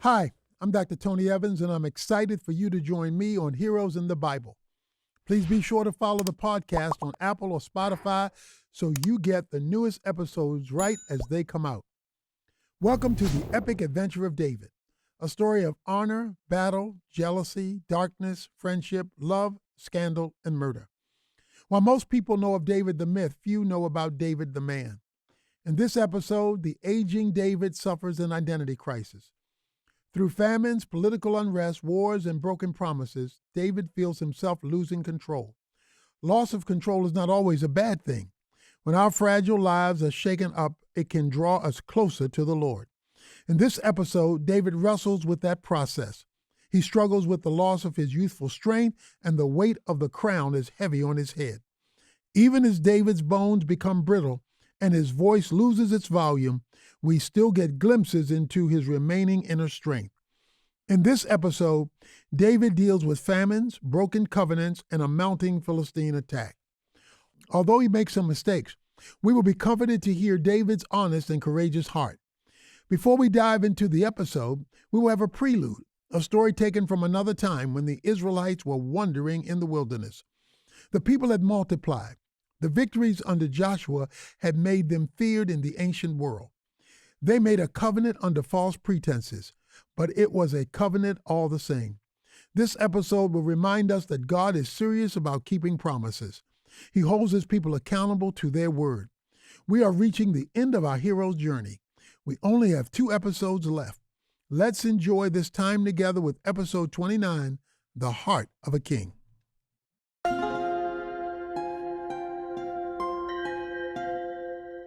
Hi, I'm Dr. Tony Evans, and I'm excited for you to join me on Heroes in the Bible. Please be sure to follow the podcast on Apple or Spotify so you get the newest episodes right as they come out. Welcome to the epic adventure of David, a story of honor, battle, jealousy, darkness, friendship, love, scandal, and murder. While most people know of David the myth, few know about David the man. In this episode, the aging David suffers an identity crisis. Through famines, political unrest, wars, and broken promises, David feels himself losing control. Loss of control is not always a bad thing. When our fragile lives are shaken up, it can draw us closer to the Lord. In this episode, David wrestles with that process. He struggles with the loss of his youthful strength, and the weight of the crown is heavy on his head. Even as David's bones become brittle and his voice loses its volume, we still get glimpses into his remaining inner strength. In this episode, David deals with famines, broken covenants, and a mounting Philistine attack. Although he makes some mistakes, we will be comforted to hear David's honest and courageous heart. Before we dive into the episode, we will have a prelude, a story taken from another time when the Israelites were wandering in the wilderness. The people had multiplied. The victories under Joshua had made them feared in the ancient world. They made a covenant under false pretenses, but it was a covenant all the same. This episode will remind us that God is serious about keeping promises. He holds his people accountable to their word. We are reaching the end of our hero's journey. We only have 2 episodes left. Let's enjoy this time together with episode 29, The Heart of a King.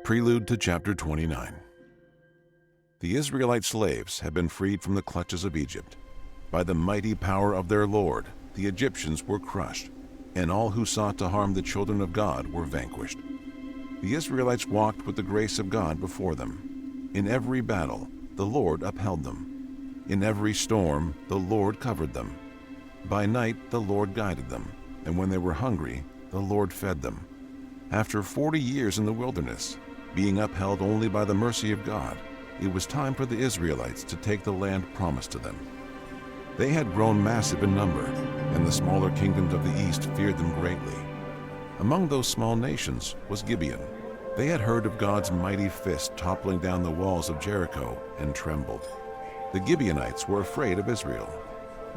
Prelude to chapter 29. The Israelite slaves had been freed from the clutches of Egypt. By the mighty power of their Lord, the Egyptians were crushed, and all who sought to harm the children of God were vanquished. The Israelites walked with the grace of God before them. In every battle, the Lord upheld them. In every storm, the Lord covered them. By night, the Lord guided them, and when they were hungry, the Lord fed them. After 40 years in the wilderness, being upheld only by the mercy of God, it was time for the Israelites to take the land promised to them. They had grown massive in number, and the smaller kingdoms of the east feared them greatly. Among those small nations was Gibeon. They had heard of God's mighty fist toppling down the walls of Jericho and trembled. The Gibeonites were afraid of Israel.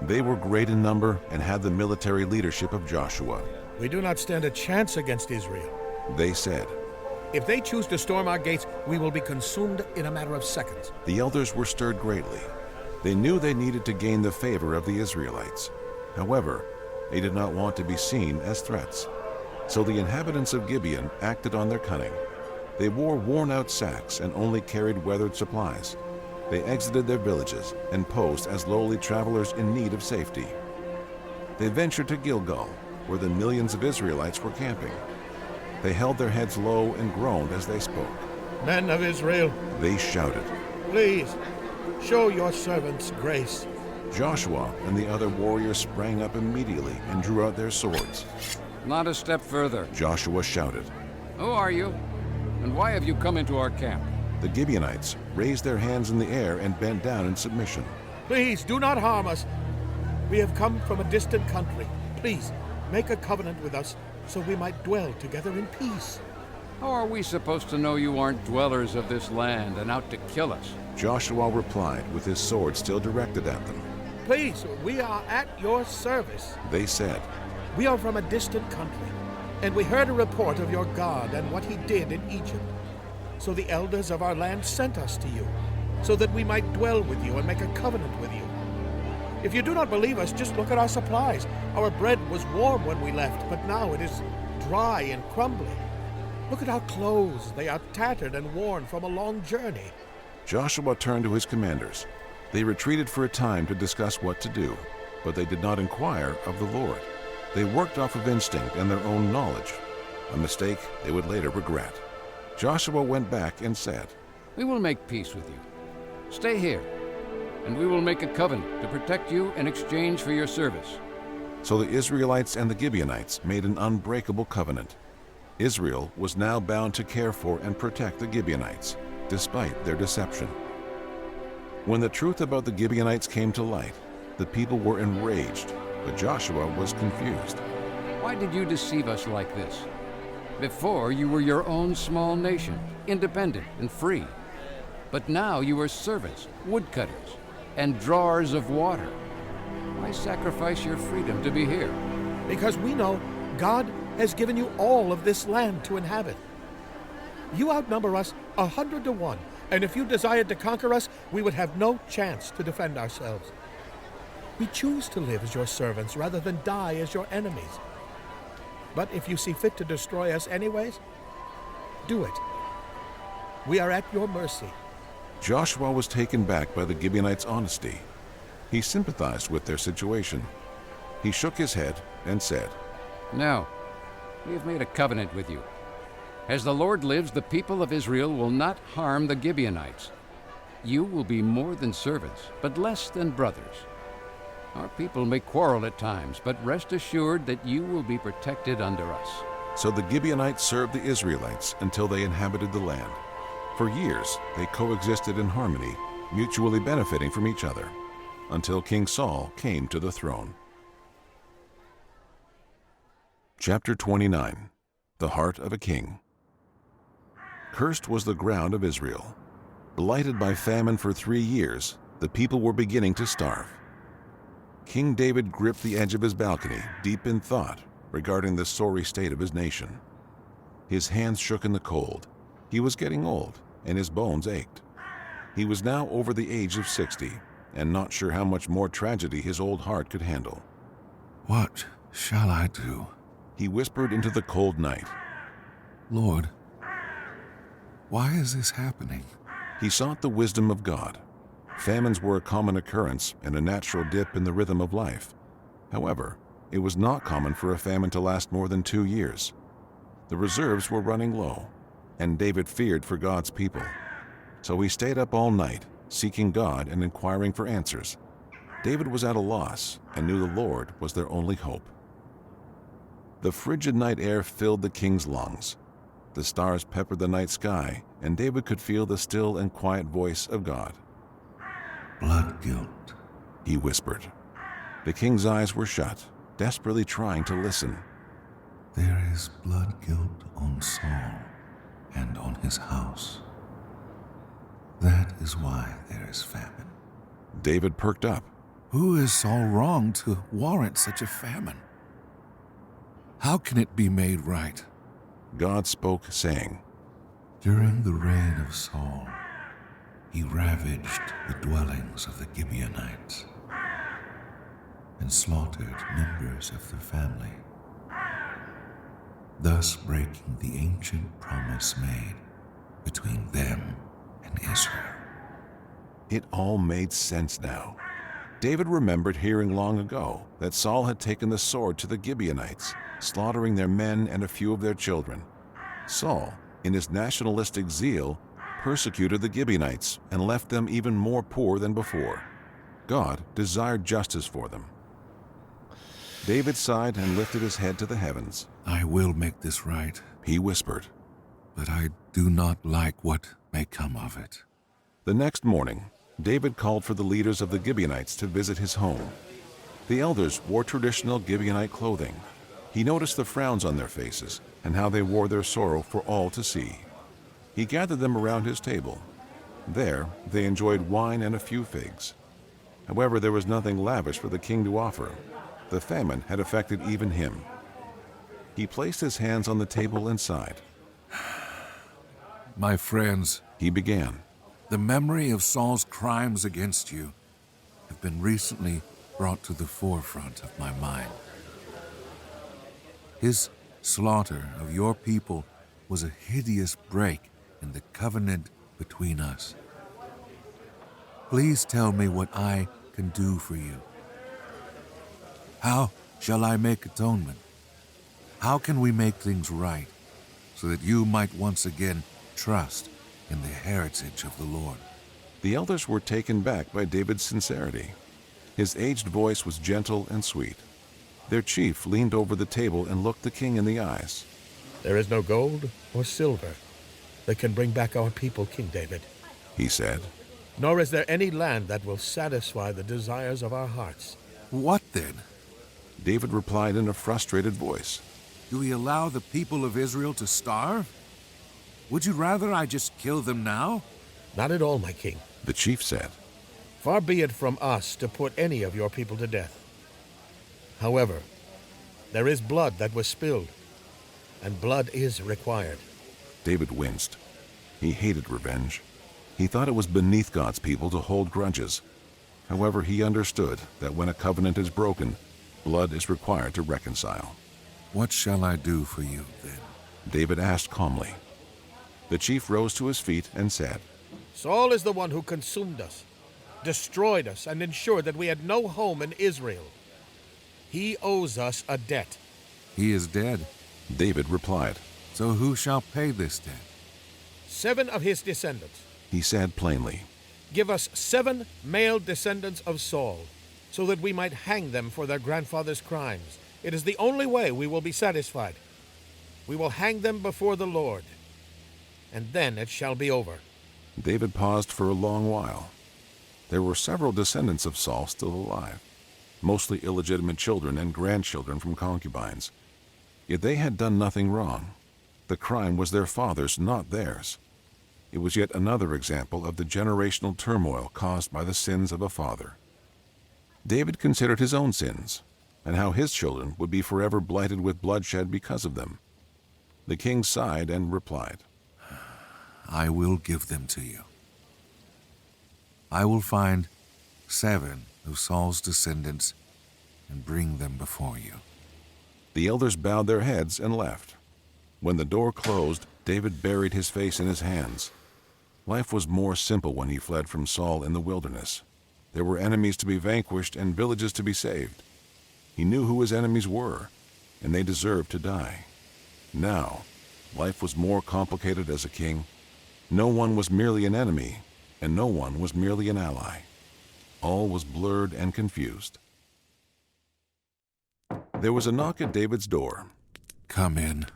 They were great in number and had the military leadership of Joshua. "We do not stand a chance against Israel," they said. "If they choose to storm our gates, we will be consumed in a matter of seconds." The elders were stirred greatly. They knew they needed to gain the favor of the Israelites. However, they did not want to be seen as threats. So the inhabitants of Gibeon acted on their cunning. They wore worn-out sacks and only carried weathered supplies. They exited their villages and posed as lowly travelers in need of safety. They ventured to Gilgal, where the millions of Israelites were camping. They held their heads low and groaned as they spoke. "Men of Israel," they shouted, "please, show your servants grace." Joshua and the other warriors sprang up immediately and drew out their swords. "Not a step further," Joshua shouted. "Who are you? And why have you come into our camp?" The Gibeonites raised their hands in the air and bent down in submission. "Please, do not harm us. We have come from a distant country. Please, make a covenant with us so we might dwell together in peace." "How are we supposed to know you aren't dwellers of this land and out to kill us?" Joshua replied with his sword still directed at them. "Please, we are at your service." They said, "We are from a distant country, and we heard a report of your God and what he did in Egypt. So the elders of our land sent us to you, so that we might dwell with you and make a covenant with you. If you do not believe us, just look at our supplies. Our bread was warm when we left, but now it is dry and crumbling. Look at our clothes. They are tattered and worn from a long journey." Joshua turned to his commanders. They retreated for a time to discuss what to do, but they did not inquire of the Lord. They worked off of instinct and their own knowledge, a mistake they would later regret. Joshua went back and said, "We will make peace with you. Stay here, and we will make a covenant to protect you in exchange for your service." So the Israelites and the Gibeonites made an unbreakable covenant. Israel was now bound to care for and protect the Gibeonites, despite their deception. When the truth about the Gibeonites came to light, the people were enraged, but Joshua was confused. Why did you deceive us like this? Before you were your own small nation, independent and free. But now you are servants, woodcutters, and drawers of water. Why sacrifice your freedom to be here? Because we know God has given you all of this land to inhabit. You outnumber us 100 to 1, and if you desired to conquer us, we would have no chance to defend ourselves. We choose to live as your servants rather than die as your enemies. But if you see fit to destroy us anyways, do it. We are at your mercy. Joshua was taken back by the Gibeonites' honesty. He sympathized with their situation. He shook his head and said, "No, we have made a covenant with you. As the Lord lives, the people of Israel will not harm the Gibeonites. You will be more than servants, but less than brothers. Our people may quarrel at times, but rest assured that you will be protected under us." So the Gibeonites served the Israelites until they inhabited the land. For years, they coexisted in harmony, mutually benefiting from each other, until King Saul came to the throne. Chapter 29. The Heart of a King. Cursed was the ground of Israel. Blighted by famine for 3 years, the people were beginning to starve. King David gripped the edge of his balcony, deep in thought regarding the sorry state of his nation. His hands shook in the cold. He was getting old, and his bones ached. He was now over the age of 60, and not sure how much more tragedy his old heart could handle. "What shall I do? He whispered into the cold night. Lord, why is this happening?" He sought the wisdom of God. Famines were a common occurrence and a natural dip in the rhythm of life. However, it was not common for a famine to last more than 2 years. The reserves were running low, and David feared for God's people. So he stayed up all night, seeking God and inquiring for answers. David was at a loss and knew the Lord was their only hope. The frigid night air filled the king's lungs. The stars peppered the night sky, and David could feel the still and quiet voice of God. "Blood guilt," he whispered. The king's eyes were shut, desperately trying to listen. "There is blood guilt on Saul and on his house. That is why there is famine." David perked up. Who is Saul wrong to warrant such a famine? How can it be made right? God spoke, saying, During the reign of Saul, he ravaged the dwellings of the Gibeonites and slaughtered members of their family, thus breaking the ancient promise made between them and Israel. It all made sense now. David remembered hearing long ago that Saul had taken the sword to the Gibeonites, slaughtering their men and a few of their children. Saul, in his nationalistic zeal, persecuted the Gibeonites and left them even more poor than before. God desired justice for them. David sighed and lifted his head to the heavens. I will make this right, He whispered. but I do not like what may come of it. The next morning, David called for the leaders of the Gibeonites to visit his home. The elders wore traditional Gibeonite clothing. He noticed the frowns on their faces and how they wore their sorrow for all to see. He gathered them around his table. There, they enjoyed wine and a few figs. However, there was nothing lavish for the king to offer. The famine had affected even him. He placed his hands on the table and sighed. My friends, He began. the memory of Saul's crimes against you have been recently brought to the forefront of my mind. His slaughter of your people was a hideous break in the covenant between us. Please tell me what I can do for you. How shall I make atonement? How can we make things right so that you might once again trust in the heritage of the Lord? The elders were taken back by David's sincerity. His aged voice was gentle and sweet. Their chief leaned over the table and looked the king in the eyes. There is no gold or silver that can bring back our people, King David. He said, nor is there any land that will satisfy the desires of our hearts. What then? David replied in a frustrated voice. Do we allow the people of Israel to starve? Would you rather I just kill them now? Not at all, my king. The chief said. Far be it from us to put any of your people to death. However, there is blood that was spilled, and blood is required. David winced. He hated revenge. He thought it was beneath God's people to hold grudges. However, he understood that when a covenant is broken, blood is required to reconcile. What shall I do for you, then? David asked calmly. The chief rose to his feet and said, Saul is the one who consumed us, destroyed us, and ensured that we had no home in Israel. He owes us a debt. He is dead. David replied. So who shall pay this debt? 7 of his descendants. He said plainly. Give us 7 male descendants of Saul, so that we might hang them for their grandfather's crimes. It is the only way we will be satisfied. We will hang them before the Lord, and then it shall be over. David paused for a long while. There were several descendants of Saul still alive, mostly illegitimate children and grandchildren from concubines. Yet they had done nothing wrong. The crime was their father's, not theirs. It was yet another example of the generational turmoil caused by the sins of a father. David considered his own sins, and how his children would be forever blighted with bloodshed because of them. The king sighed and replied, I will give them to you. I will find 7 of Saul's descendants and bring them before you. The elders bowed their heads and left. When the door closed, David buried his face in his hands. Life was more simple when he fled from Saul in the wilderness. There were enemies to be vanquished and villages to be saved. He knew who his enemies were, and they deserved to die. Now, life was more complicated as a king. No one was merely an enemy, and no one was merely an ally. All was blurred and confused. There was a knock at David's door. Come in,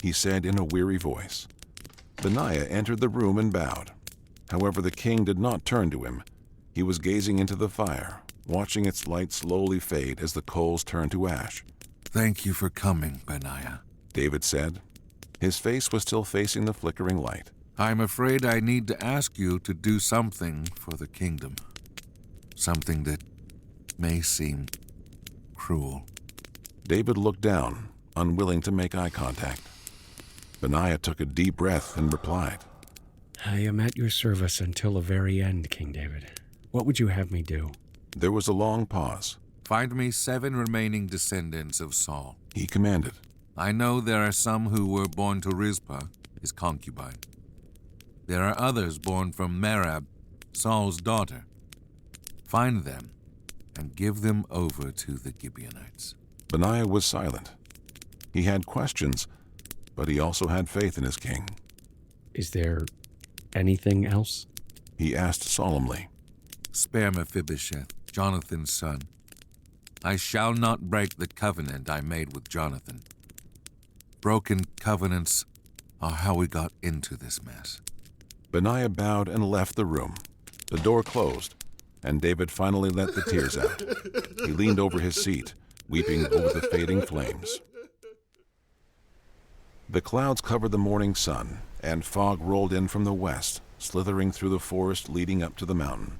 He said in a weary voice. Benaiah entered the room and bowed. However, the king did not turn to him. He was gazing into the fire, watching its light slowly fade as the coals turned to ash. Thank you for coming, Benaiah. David said. His face was still facing the flickering light. I'm afraid I need to ask you to do something for the kingdom. Something that may seem cruel. David looked down, unwilling to make eye contact. Benaiah took a deep breath and replied, I am at your service until the very end, King David. What would you have me do? There was a long pause. Find me 7 remaining descendants of Saul. He commanded. I know there are some who were born to Rizpah, his concubine. There are others born from Merab, Saul's daughter. Find them and give them over to the Gibeonites. Benaiah was silent. He had questions, but he also had faith in his king. Is there anything else? He asked solemnly. Spare Mephibosheth, Jonathan's son. I shall not break the covenant I made with Jonathan. Broken covenants are how we got into this mess. Benaiah bowed and left the room. The door closed, and David finally let the tears out. He leaned over his seat, weeping over the fading flames. The clouds covered the morning sun, and fog rolled in from the west, slithering through the forest leading up to the mountain.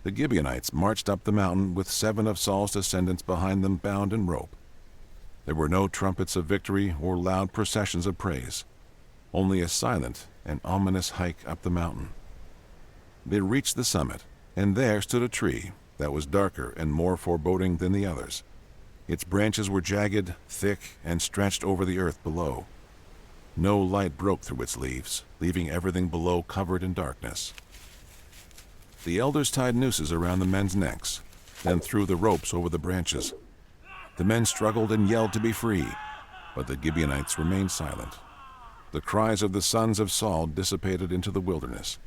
The Gibeonites marched up the mountain with 7 of Saul's descendants behind them bound in rope. There were no trumpets of victory or loud processions of praise, only a silent and ominous hike up the mountain. They reached the summit, and there stood a tree that was darker and more foreboding than the others. Its branches were jagged, thick, and stretched over the earth below. No light broke through its leaves, leaving everything below covered in darkness. The elders tied nooses around the men's necks, then threw the ropes over the branches. The men struggled and yelled to be free, but the Gibeonites remained silent. The cries of the sons of Saul dissipated into the wilderness.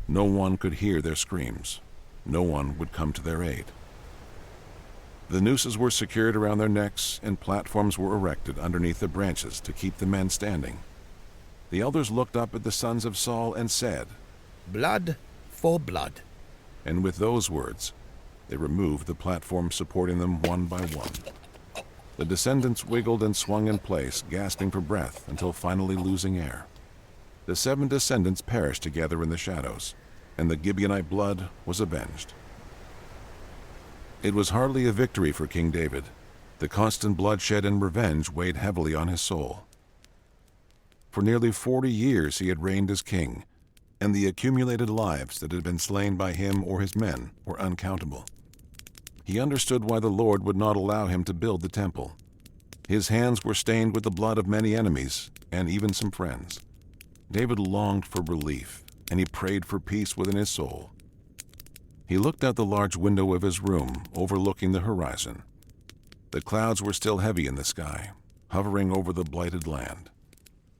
No one could hear their screams. No one would come to their aid. The nooses were secured around their necks, and platforms were erected underneath the branches to keep the men standing. The elders looked up at the sons of Saul and said, Blood for blood." And with those words, they removed the platform supporting them one by one. The descendants wiggled and swung in place, gasping for breath until finally losing air. The 7 descendants perished together in the shadows, and the Gibeonite blood was avenged. It was hardly a victory for King David. The constant bloodshed and revenge weighed heavily on his soul. For nearly 40 years he had reigned as king, and the accumulated lives that had been slain by him or his men were uncountable. He understood why the Lord would not allow him to build the temple. His hands were stained with the blood of many enemies and even some friends. David longed for relief, and he prayed for peace within his soul. He looked out the large window of his room, overlooking the horizon. The clouds were still heavy in the sky, hovering over the blighted land.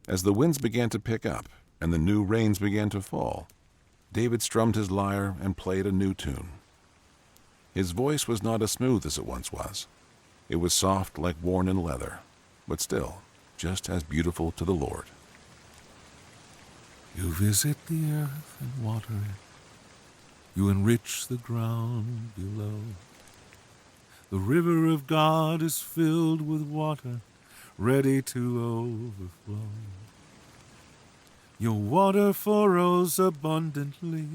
As the winds began to pick up and the new rains began to fall, David strummed his lyre and played a new tune. His voice was not as smooth as it once was. It was soft like worn-in leather, but still just as beautiful to the Lord. You visit the earth and water it. You enrich the ground below. The river of God is filled with water, ready to overflow. Your water furrows abundantly,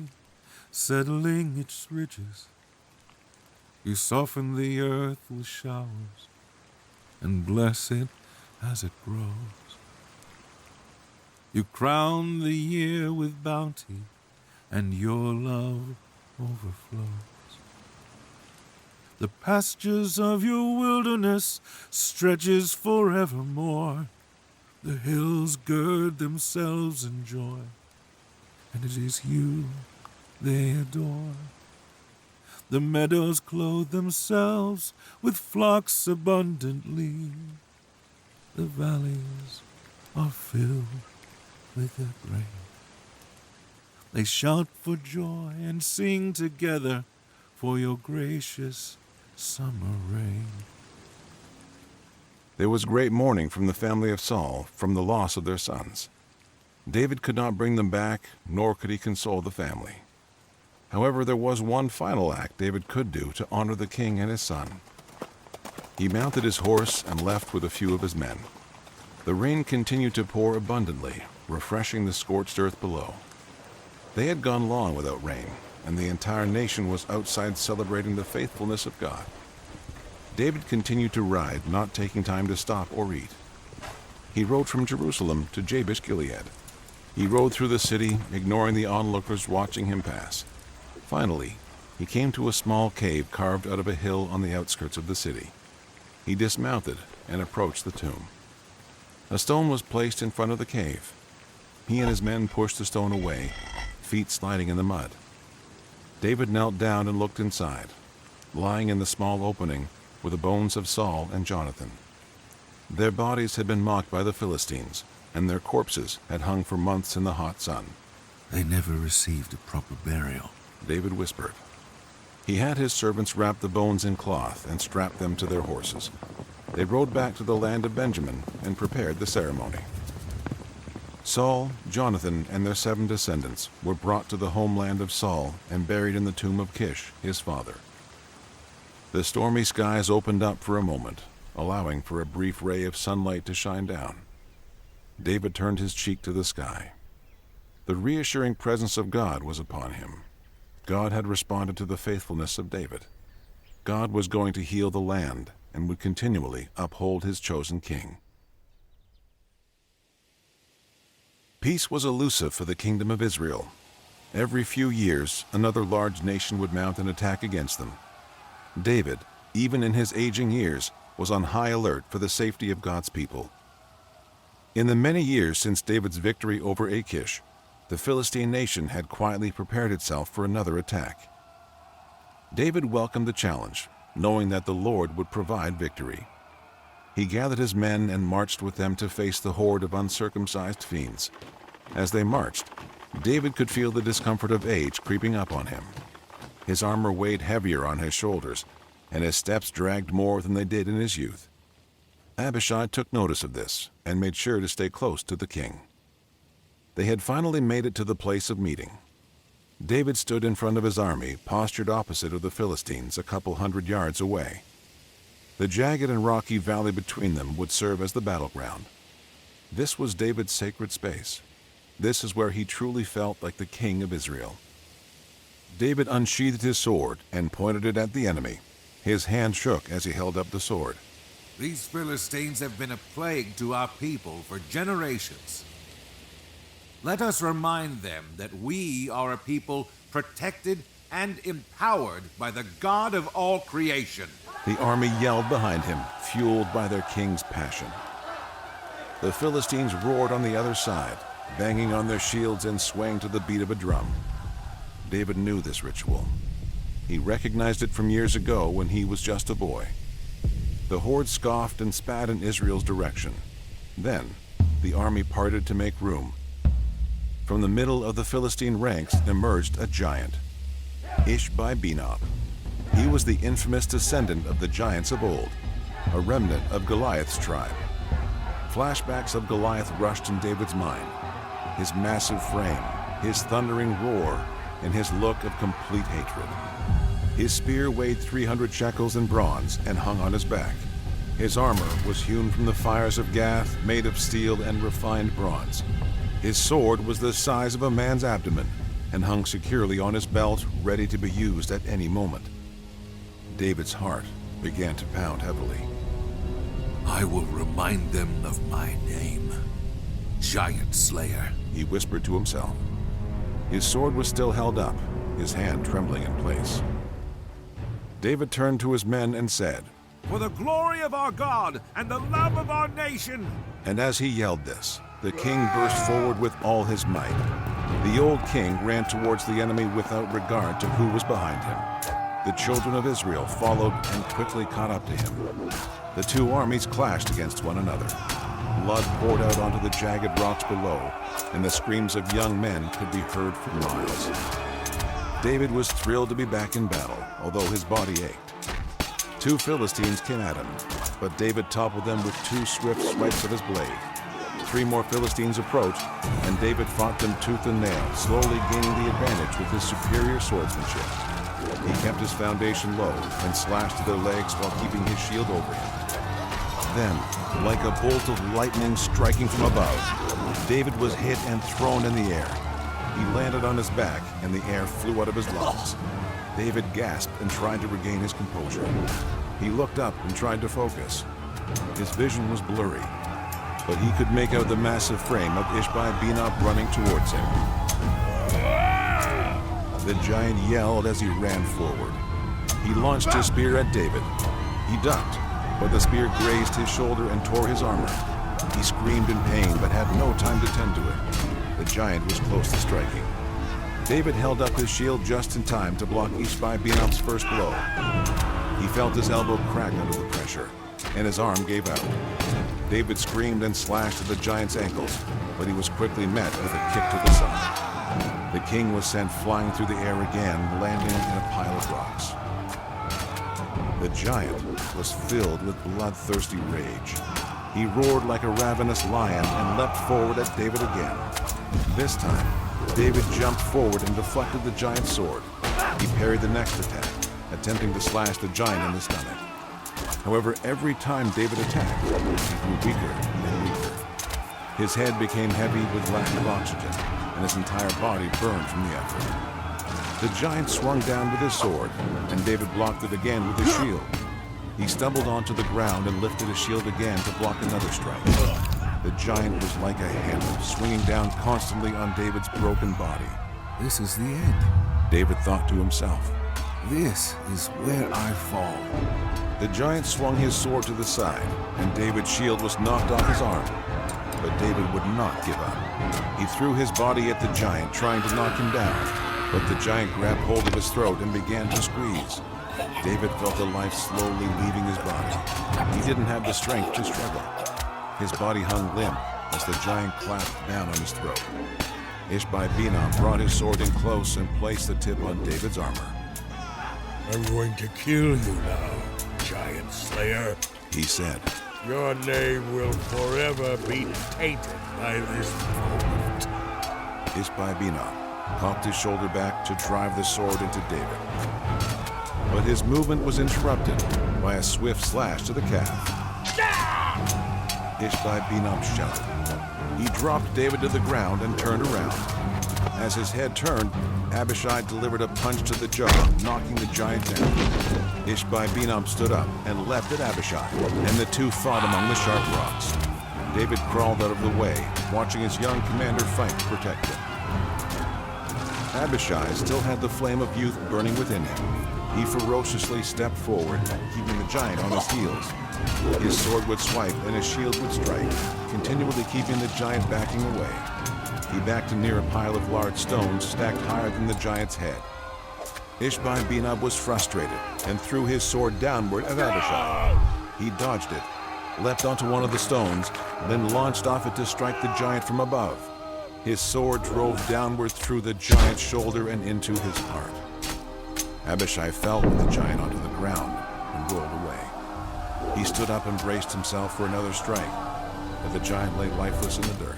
settling its ridges. You soften the earth with showers, and bless it as it grows. You crown the year with bounty, and your love overflows. The pastures of your wilderness stretches forevermore. The hills gird themselves in joy, and it is you they adore. The meadows clothe themselves with flocks abundantly. The valleys are filled with their grain. They shout for joy and sing together for your gracious summer rain. There was great mourning from the family of Saul from the loss of their sons. David could not bring them back, nor could he console the family. However, there was one final act David could do to honor the king and his son. He mounted his horse and left with a few of his men. The rain continued to pour abundantly, refreshing the scorched earth below. They had gone long without rain, and the entire nation was outside celebrating the faithfulness of God. David continued to ride, not taking time to stop or eat. He rode from Jerusalem to Jabesh Gilead. He rode through the city, ignoring the onlookers watching him pass. Finally, he came to a small cave carved out of a hill on the outskirts of the city. He dismounted and approached the tomb. A stone was placed in front of the cave. He and his men pushed the stone away, feet sliding in the mud. David knelt down and looked inside. Lying in the small opening were the bones of Saul and Jonathan. Their bodies had been mocked by the Philistines, and their corpses had hung for months in the hot sun. They never received a proper burial, David whispered. He had his servants wrap the bones in cloth and strap them to their horses. They rode back to the land of Benjamin and prepared the ceremony. Saul, Jonathan, and their 7 descendants were brought to the homeland of Saul and buried in the tomb of Kish, his father. The stormy skies opened up for a moment, allowing for a brief ray of sunlight to shine down. David turned his cheek to the sky. The reassuring presence of God was upon him. God had responded to the faithfulness of David. God was going to heal the land and would continually uphold his chosen king. Peace was elusive for the kingdom of Israel. Every few years, another large nation would mount an attack against them. David, even in his aging years, was on high alert for the safety of God's people. In the many years since David's victory over Achish, the Philistine nation had quietly prepared itself for another attack. David welcomed the challenge, knowing that the Lord would provide victory. He gathered his men and marched with them to face the horde of uncircumcised fiends. As they marched, David could feel the discomfort of age creeping up on him. His armor weighed heavier on his shoulders, and his steps dragged more than they did in his youth. Abishai took notice of this and made sure to stay close to the king. They had finally made it to the place of meeting. David stood in front of his army, postured opposite of the Philistines a couple 100 yards away. The jagged and rocky valley between them would serve as the battleground. This was David's sacred space. This is where he truly felt like the king of Israel. David unsheathed his sword and pointed it at the enemy. His hand shook as he held up the sword. These Philistines have been a plague to our people for generations. Let us remind them that we are a people protected and empowered by the God of all creation. The army yelled behind him, fueled by their king's passion. The Philistines roared on the other side, banging on their shields and swaying to the beat of a drum. David knew this ritual. He recognized it from years ago when he was just a boy. The horde scoffed and spat in Israel's direction. Then, the army parted to make room. From the middle of the Philistine ranks emerged a giant, Ishbi-Benob. He was the infamous descendant of the giants of old, a remnant of Goliath's tribe. Flashbacks of Goliath rushed in David's mind. His massive frame, his thundering roar, and his look of complete hatred. His spear weighed 300 shekels in bronze and hung on his back. His armor was hewn from the fires of Gath, made of steel and refined bronze. His sword was the size of a man's abdomen and hung securely on his belt, ready to be used at any moment. David's heart began to pound heavily. I will remind them of my name, Giant Slayer, he whispered to himself. His sword was still held up, his hand trembling in place. David turned to his men and said, "For the glory of our God and the love of our nation!" And as he yelled this, the king burst forward with all his might. The old king ran towards the enemy without regard to who was behind him. The children of Israel followed and quickly caught up to him. The two armies clashed against one another. Blood poured out onto the jagged rocks below, and the screams of young men could be heard for miles. David was thrilled to be back in battle, although his body ached. Two Philistines came at him, but David toppled them with two swift swipes of his blade. Three more Philistines approached, and David fought them tooth and nail, slowly gaining the advantage with his superior swordsmanship. He kept his foundation low and slashed at their legs while keeping his shield over him. Then, like a bolt of lightning striking from above, David was hit and thrown in the air. He landed on his back, and the air flew out of his lungs. David gasped and tried to regain his composure. He looked up and tried to focus. His vision was blurry, but he could make out the massive frame of Ishbi-Benob running towards him. The giant yelled as he ran forward. He launched his spear at David. He ducked, but the spear grazed his shoulder and tore his armor. He screamed in pain, but had no time to tend to it. The giant was close to striking. David held up his shield just in time to block Ishbi-Benob's first blow. He felt his elbow crack under the pressure, and his arm gave out. David screamed and slashed at the giant's ankles, but he was quickly met with a kick to the side. The king was sent flying through the air again, landing in a pile of rocks. The giant was filled with bloodthirsty rage. He roared like a ravenous lion and leapt forward at David again. This time, David jumped forward and deflected the giant's sword. He parried the next attack, attempting to slash the giant in the stomach. However, every time David attacked, he grew weaker and weaker. His head became heavy with lack of oxygen, and his entire body burned from the effort. The giant swung down with his sword, and David blocked it again with his shield. He stumbled onto the ground and lifted his shield again to block another strike. The giant was like a hammer, swinging down constantly on David's broken body. This is the end. David thought to himself. This is where I fall. The giant swung his sword to the side, and David's shield was knocked off his arm. But David would not give up. He threw his body at the giant, trying to knock him down, but the giant grabbed hold of his throat and began to squeeze. David felt the life slowly leaving his body. He didn't have the strength to struggle. His body hung limp as the giant clasped down on his throat. Ishbi-Benob brought his sword in close and placed the tip on David's armor. I'm going to kill you now, Giant Slayer, He said. Your name will forever be tainted by this moment. Ishbi-Benob cocked his shoulder back to drive the sword into David. But his movement was interrupted by a swift slash to the calf. Ishbi-Benob shouted. He dropped David to the ground and turned around. As his head turned, Abishai delivered a punch to the jaw, knocking the giant down. Ishbi-Benob stood up and leapt at Abishai, and the two fought among the sharp rocks. David crawled out of the way, watching his young commander fight to protect him. Abishai still had the flame of youth burning within him. He ferociously stepped forward, keeping the giant on his heels. His sword would swipe and his shield would strike, continually keeping the giant backing away. He backed near a pile of large stones stacked higher than the giant's head. Ishbi-Benob was frustrated and threw his sword downward at Abishai. He dodged it, leapt onto one of the stones, then launched off it to strike the giant from above. His sword drove downward through the giant's shoulder and into his heart. Abishai fell with the giant onto the ground and rolled away. He stood up and braced himself for another strike, but the giant lay lifeless in the dirt.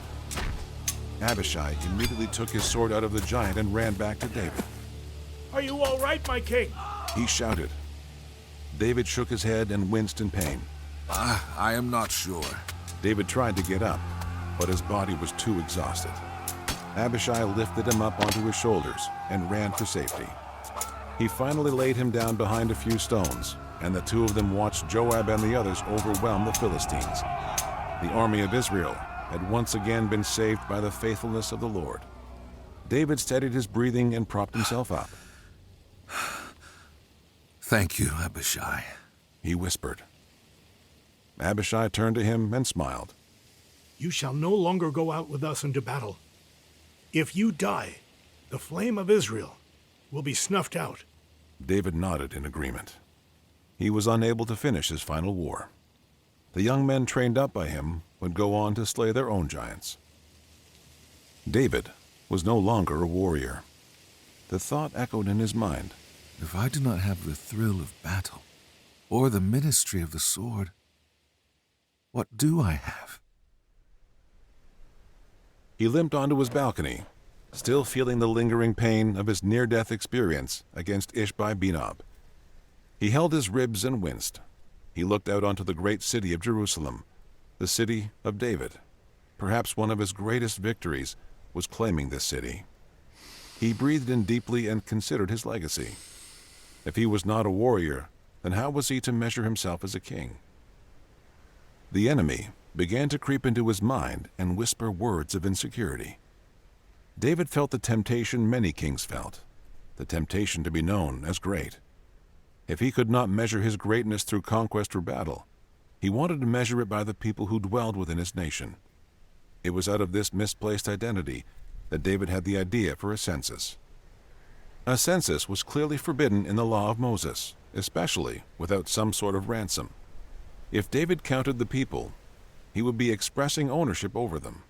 Abishai immediately took his sword out of the giant and ran back to David. Are you all right, my king? He shouted. David shook his head and winced in pain. I am not sure. David tried to get up, but his body was too exhausted. Abishai lifted him up onto his shoulders and ran for safety. He finally laid him down behind a few stones, and the two of them watched Joab and the others overwhelm the Philistines. The army of Israel had once again been saved by the faithfulness of the Lord. David steadied his breathing and propped himself up. Thank you, Abishai, he whispered. Abishai turned to him and smiled. You shall no longer go out with us into battle. If you die, the flame of Israel will be snuffed out. David nodded in agreement. He was unable to finish his final war. The young men trained up by him would go on to slay their own giants. David was no longer a warrior. The thought echoed in his mind. If I do not have the thrill of battle, or the ministry of the sword, what do I have? He limped onto his balcony, still feeling the lingering pain of his near-death experience against Ishbi-Benob. He held his ribs and winced. He looked out onto the great city of Jerusalem, the city of David. Perhaps one of his greatest victories was claiming this city. He breathed in deeply and considered his legacy. If he was not a warrior, then how was he to measure himself as a king? The enemy began to creep into his mind and whisper words of insecurity. David felt the temptation many kings felt, the temptation to be known as great. If he could not measure his greatness through conquest or battle, he wanted to measure it by the people who dwelled within his nation. It was out of this misplaced identity that David had the idea for a census. A census was clearly forbidden in the law of Moses, especially without some sort of ransom. If David counted the people, he would be expressing ownership over them.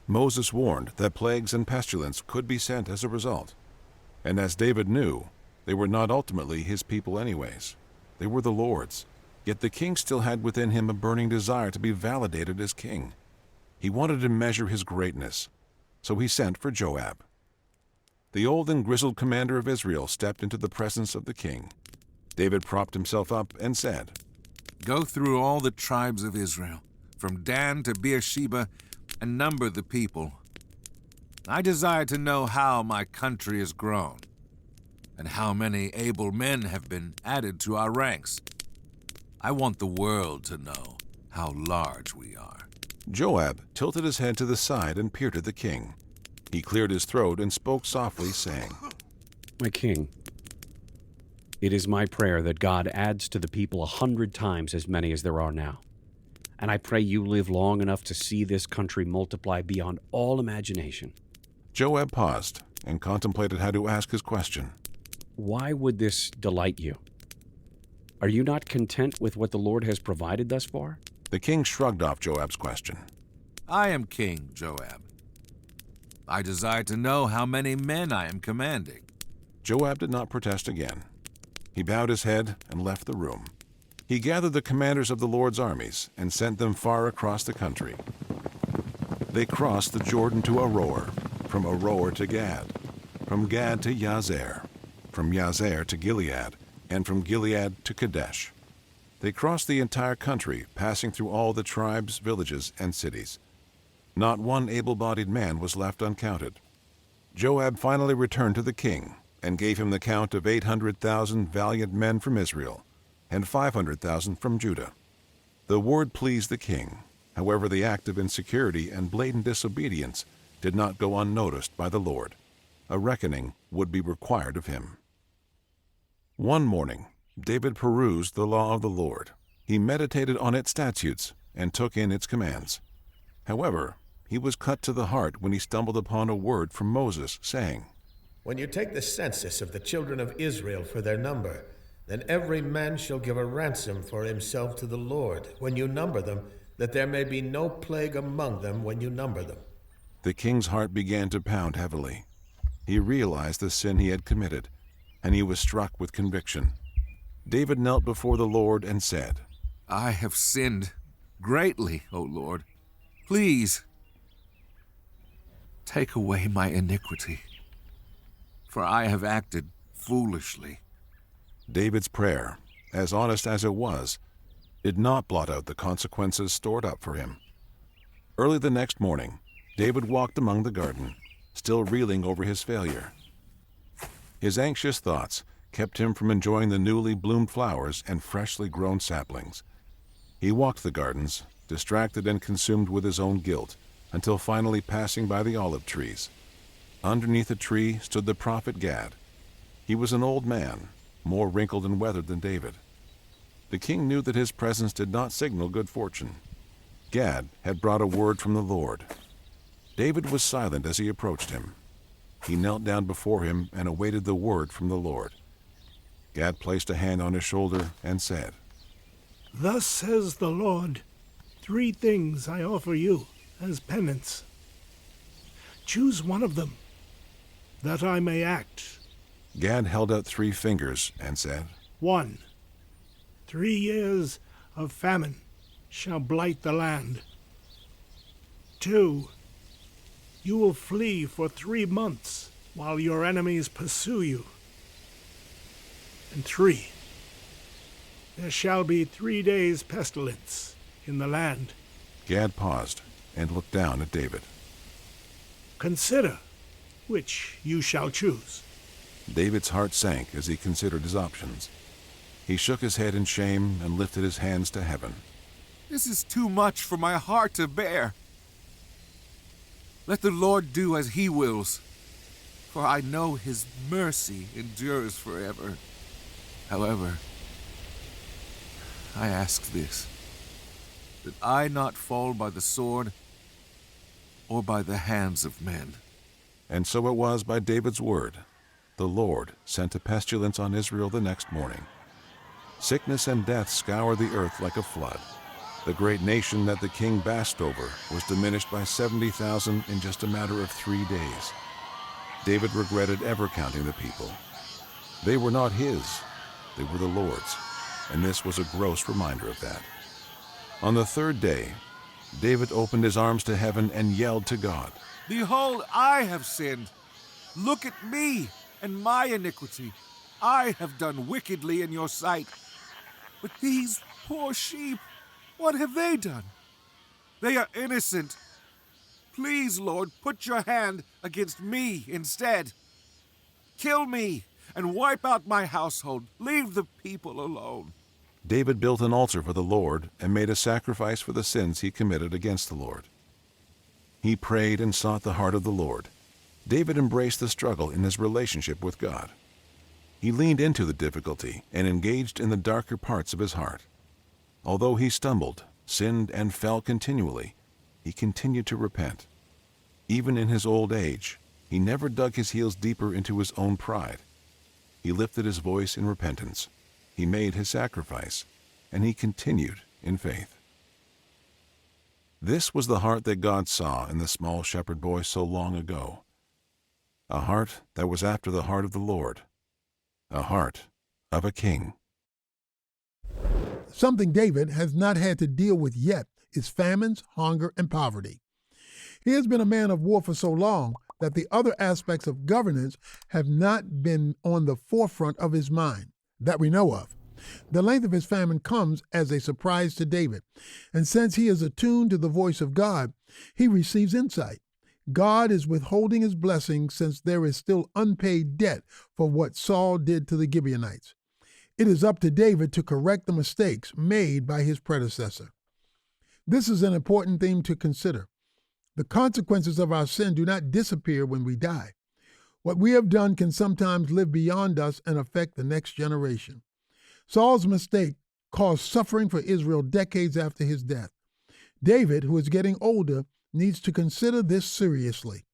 Moses warned that plagues and pestilence could be sent as a result. And as David knew, they were not ultimately his people anyways. They were the Lord's. Yet the king still had within him a burning desire to be validated as king. He wanted to measure his greatness, so he sent for Joab. The old and grizzled commander of Israel stepped into the presence of the king. David propped himself up and said, Go through all the tribes of Israel, from Dan to Beersheba, and number the people. I desire to know how my country has grown, and how many able men have been added to our ranks. I want the world to know how large we are. Joab tilted his head to the side and peered at the king. He cleared his throat and spoke softly, saying, My king, it is my prayer that God adds to the people 100 times as many as there are now. And I pray you live long enough to see this country multiply beyond all imagination. Joab paused and contemplated how to ask his question. Why would this delight you? Are you not content with what the Lord has provided thus far? The king shrugged off Joab's question. I am king, Joab. I desire to know how many men I am commanding. Joab did not protest again. He bowed his head and left the room. He gathered the commanders of the Lord's armies and sent them far across the country. They crossed the Jordan to Aroer, from Aroer to Gad, from Gad to Yazer, from Yazer to Gilead, and from Gilead to Kadesh. They crossed the entire country, passing through all the tribes, villages, and cities. Not one able-bodied man was left uncounted. Joab finally returned to the king and gave him the count of 800,000 valiant men from Israel and 500,000 from Judah. The word pleased the king. However, the act of insecurity and blatant disobedience did not go unnoticed by the Lord. A reckoning would be required of him. One morning, David perused the law of the Lord. He meditated on its statutes and took in its commands. However, he was cut to the heart when he stumbled upon a word from Moses, saying, When you take the census of the children of Israel for their number, then every man shall give a ransom for himself to the Lord when you number them, that there may be no plague among them when you number them. The king's heart began to pound heavily. He realized the sin he had committed, and he was struck with conviction. David knelt before the Lord and said, I have sinned greatly, O Lord. Please, take away my iniquity, for I have acted foolishly. David's prayer, as honest as it was, did not blot out the consequences stored up for him. Early the next morning, David walked among the garden, still reeling over his failure. His anxious thoughts kept him from enjoying the newly bloomed flowers and freshly grown saplings. He walked the gardens, distracted and consumed with his own guilt, until finally passing by the olive trees. Underneath a tree stood the prophet Gad. He was an old man, more wrinkled and weathered than David. The king knew that his presence did not signal good fortune. Gad had brought a word from the Lord. David was silent as he approached him. He knelt down before him and awaited the word from the Lord. Gad placed a hand on his shoulder and said, Thus says the Lord, 3 things I offer you as penance. Choose one of them, that I may act. Gad held out 3 fingers and said, 1. 3 years of famine shall blight the land. 2. You will flee for 3 months while your enemies pursue you. And 3. There shall be 3 days' pestilence in the land. Gad paused and looked down at David. Consider which you shall choose. David's heart sank as he considered his options. He shook his head in shame and lifted his hands to heaven. This is too much for my heart to bear. Let the Lord do as he wills, for I know his mercy endures forever. However, I ask this, that I not fall by the sword or by the hands of men. And so it was by David's word. The Lord sent a pestilence on Israel the next morning. Sickness and death scoured the earth like a flood. The great nation that the king basked over was diminished by 70,000 in just a matter of 3 days. David regretted ever counting the people. They were not his, they were the Lord's, and this was a gross reminder of that. On the 3rd day, David opened his arms to heaven and yelled to God, Behold, I have sinned. Look at me and my iniquity. I have done wickedly in your sight. But these poor sheep, what have they done? They are innocent. Please, Lord, put your hand against me instead. Kill me and wipe out my household. Leave the people alone. David built an altar for the Lord and made a sacrifice for the sins he committed against the Lord. He prayed and sought the heart of the Lord. David embraced the struggle in his relationship with God. He leaned into the difficulty and engaged in the darker parts of his heart. Although he stumbled, sinned, and fell continually, he continued to repent. Even in his old age, he never dug his heels deeper into his own pride. He lifted his voice in repentance. He made his sacrifice, and he continued in faith. This was the heart that God saw in the small shepherd boy so long ago. A heart that was after the heart of the Lord. A heart of a king. Something David has not had to deal with yet is famines, hunger, and poverty. He has been a man of war for so long that the other aspects of governance have not been on the forefront of his mind that we know of. The length of his famine comes as a surprise to David, and since he is attuned to the voice of God, he receives insight. God is withholding his blessing since there is still unpaid debt for what Saul did to the Gibeonites. It is up to David to correct the mistakes made by his predecessor. This is an important theme to consider. The consequences of our sin do not disappear when we die. What we have done can sometimes live beyond us and affect the next generation. Saul's mistake caused suffering for Israel decades after his death. David, who is getting older, needs to consider this seriously.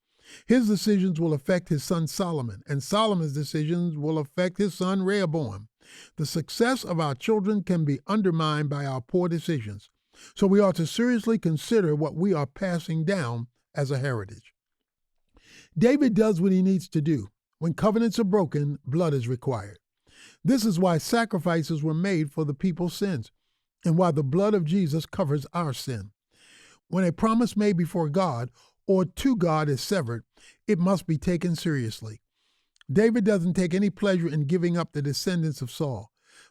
His decisions will affect his son Solomon, and Solomon's decisions will affect his son Rehoboam. The success of our children can be undermined by our poor decisions, so we ought to seriously consider what we are passing down as a heritage. David does what he needs to do. When covenants are broken, blood is required. This is why sacrifices were made for the people's sins, and why the blood of Jesus covers our sin. When a promise made before God or to God is severed, it must be taken seriously. David doesn't take any pleasure in giving up the descendants of Saul,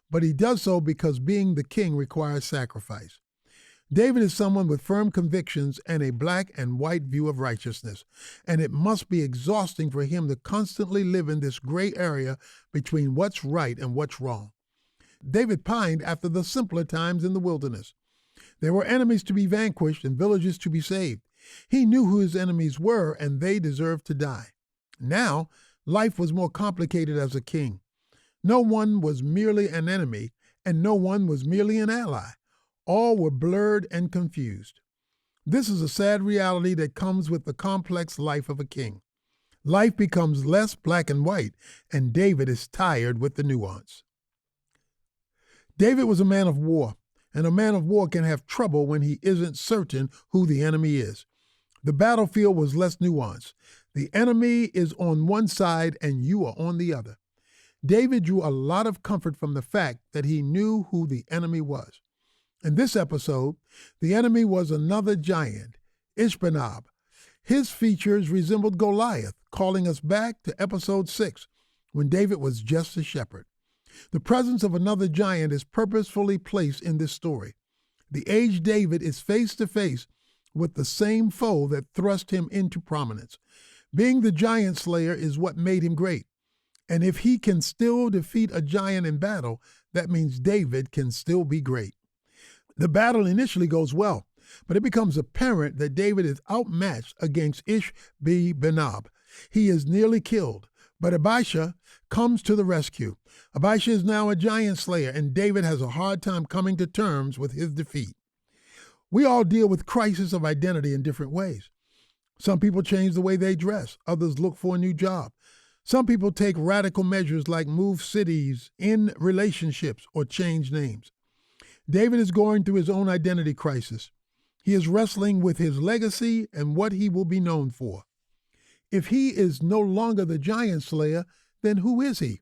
but he does so because being the king requires sacrifice. David is someone with firm convictions and a black and white view of righteousness, and it must be exhausting for him to constantly live in this gray area between what's right and what's wrong. David pined after the simpler times in the wilderness. There were enemies to be vanquished and villages to be saved. He knew who his enemies were, and they deserved to die. Now, life was more complicated as a king. No one was merely an enemy, and no one was merely an ally. All were blurred and confused. This is a sad reality that comes with the complex life of a king. Life becomes less black and white, and David is tired with the nuance. David was a man of war, and a man of war can have trouble when he isn't certain who the enemy is. The battlefield was less nuanced. The enemy is on one side and you are on the other. David drew a lot of comfort from the fact that he knew who the enemy was. In this episode, the enemy was another giant, Ishbosheth. His features resembled Goliath, calling us back to episode 6, when David was just a shepherd. The presence of another giant is purposefully placed in this story. The aged David is face to face with the same foe that thrust him into prominence. Being the giant slayer is what made him great. And if he can still defeat a giant in battle, that means David can still be great. The battle initially goes well, but it becomes apparent that David is outmatched against Ishbosheth. He is nearly killed, but Abishai comes to the rescue. Abishai is now a giant slayer, and David has a hard time coming to terms with his defeat. We all deal with crisis of identity in different ways. Some people change the way they dress. Others look for a new job. Some people take radical measures like move cities, end relationships, or change names. David is going through his own identity crisis. He is wrestling with his legacy and what he will be known for. If he is no longer the giant slayer, then who is he?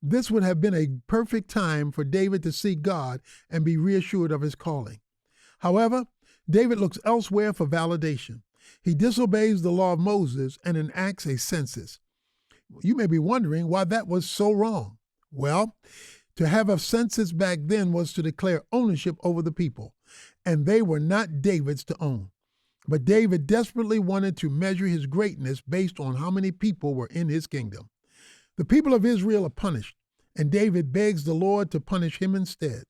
This would have been a perfect time for David to seek God and be reassured of his calling. However, David looks elsewhere for validation. He disobeys the law of Moses and enacts a census. You may be wondering why that was so wrong. Well, to have a census back then was to declare ownership over the people, and they were not David's to own. But David desperately wanted to measure his greatness based on how many people were in his kingdom. The people of Israel are punished, and David begs the Lord to punish him instead.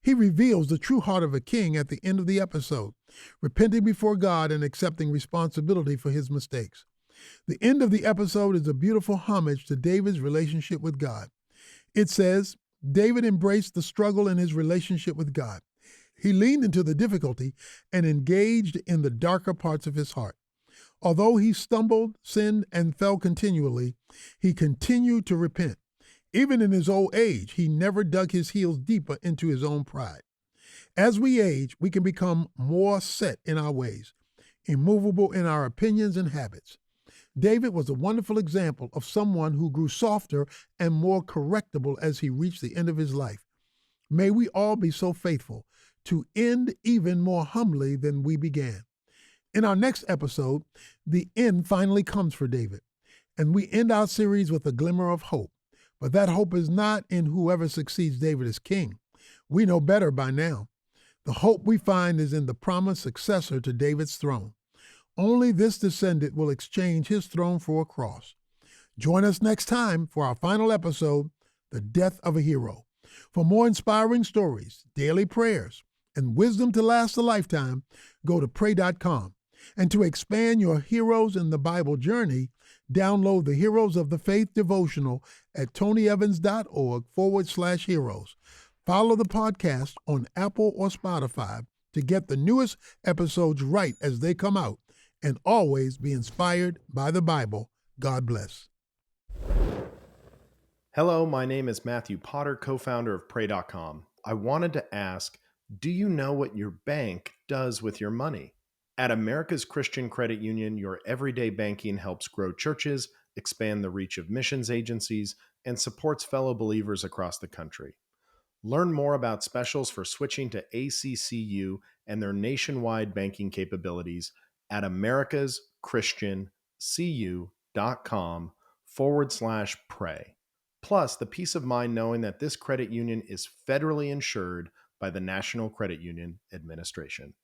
He reveals the true heart of a king at the end of the episode, repenting before God and accepting responsibility for his mistakes. The end of the episode is a beautiful homage to David's relationship with God. It says, David embraced the struggle in his relationship with God. He leaned into the difficulty and engaged in the darker parts of his heart. Although he stumbled, sinned, and fell continually, he continued to repent. Even in his old age, he never dug his heels deeper into his own pride. As we age, we can become more set in our ways, immovable in our opinions and habits. David was a wonderful example of someone who grew softer and more correctable as he reached the end of his life. May we all be so faithful to end even more humbly than we began. In our next episode, the end finally comes for David, and we end our series with a glimmer of hope. But that hope is not in whoever succeeds David as king. We know better by now. The hope we find is in the promised successor to David's throne. Only this descendant will exchange his throne for a cross. Join us next time for our final episode, The Death of a Hero. For more inspiring stories, daily prayers, and wisdom to last a lifetime, go to pray.com. And to expand your Heroes in the Bible journey, download the Heroes of the Faith devotional at tonyevans.org/heroes. Follow the podcast on Apple or Spotify to get the newest episodes right as they come out, and always be inspired by the Bible. God bless. Hello, my name is Matthew Potter, co-founder of pray.com. I wanted to ask, do you know what your bank does with your money? At America's Christian Credit Union, your everyday banking helps grow churches, expand the reach of missions agencies, and supports fellow believers across the country. Learn more about specials for switching to ACCU and their nationwide banking capabilities at americaschristiancu.com/pray. Plus, the peace of mind knowing that this credit union is federally insured by the National Credit Union Administration.